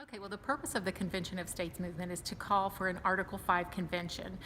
Okay, well, the purpose of the Convention of States movement is to call for an Article 5 convention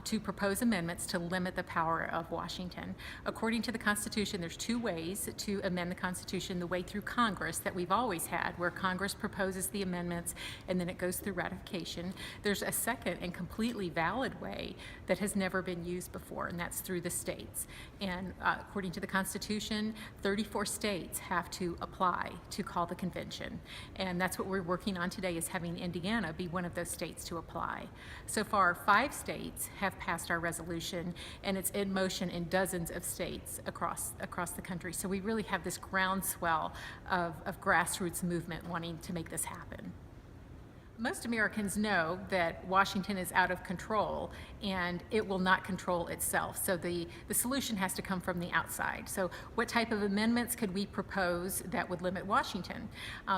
to propose amendments to limit the power of Washington. According to the Constitution, there's two ways to amend the Constitution: the way through Congress that we've always had, where Congress proposes the amendments and then it goes through ratification. There's a second and completely valid way that has never been used before, and that's through the states. And according to the Constitution, 34 states have to apply to call the convention, and that's what we're working on today, is having Indiana be one of those states to apply. So far, 5 states have passed our resolution, and it's in motion in dozens of states across the country. So we really have this groundswell of grassroots movement wanting to make this happen. Most Americans know that Washington is out of control and it will not control itself. So the solution has to come from the outside. So what type of amendments could we propose that would limit Washington?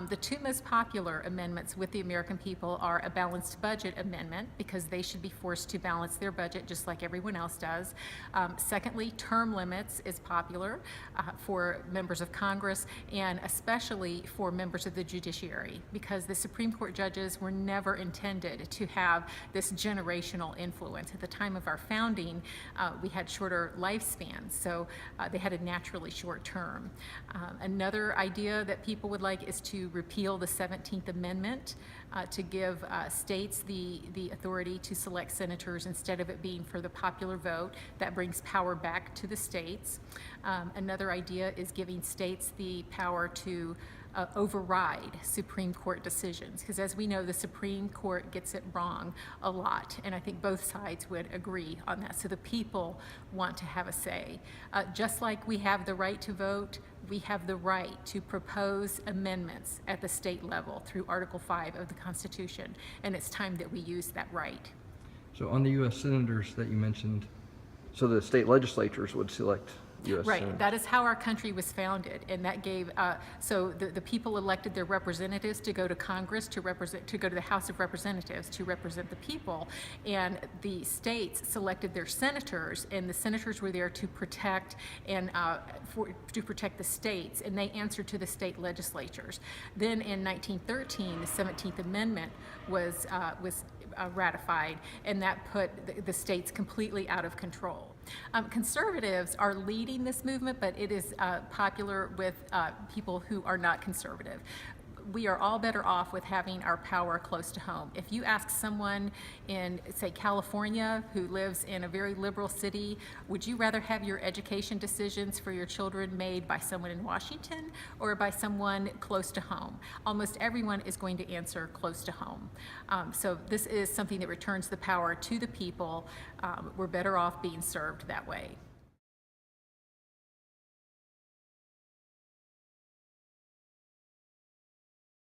The two most popular amendments with the American people are a balanced budget amendment, because they should be forced to balance their budget just like everyone else does. Secondly, term limits is popular for members of Congress, and especially for members of the judiciary, because the Supreme Court judges were never intended to have this generational influence. At the time of our founding, we had shorter lifespans, so they had a naturally short term. Another idea that people would like is to repeal the 17th Amendment to give states the authority to select senators instead of it being for the popular vote. That brings power back to the states. Another idea is giving states the power to override Supreme Court decisions, because as we know, the Supreme Court gets it wrong a lot, and I think both sides would agree on that. So the people want to have a say. Just like we have the right to vote, we have the right to propose amendments at the state level through Article 5 of the Constitution, and it's time that we use that right. So on the U.S. senators that you mentioned, so the state legislatures would select U.S. Right, senators. that is how our country was founded, and that gave, so the people elected their representatives to go to Congress to go to the House of Representatives to represent the people, and the states selected their senators, and the senators were there to protect and to protect the states, and they answered to the state legislatures. Then in 1913, the 17th Amendment was ratified, and that put the states completely out of control. Conservatives are leading this movement, but it is popular with people who are not conservative. We are all better off with having our power close to home. If you ask someone in, say, California, who lives in a very liberal city, would you rather have your education decisions for your children made by someone in Washington or by someone close to home? Almost everyone is going to answer close to home. So this is something that returns the power to the people. We're better off being served that way.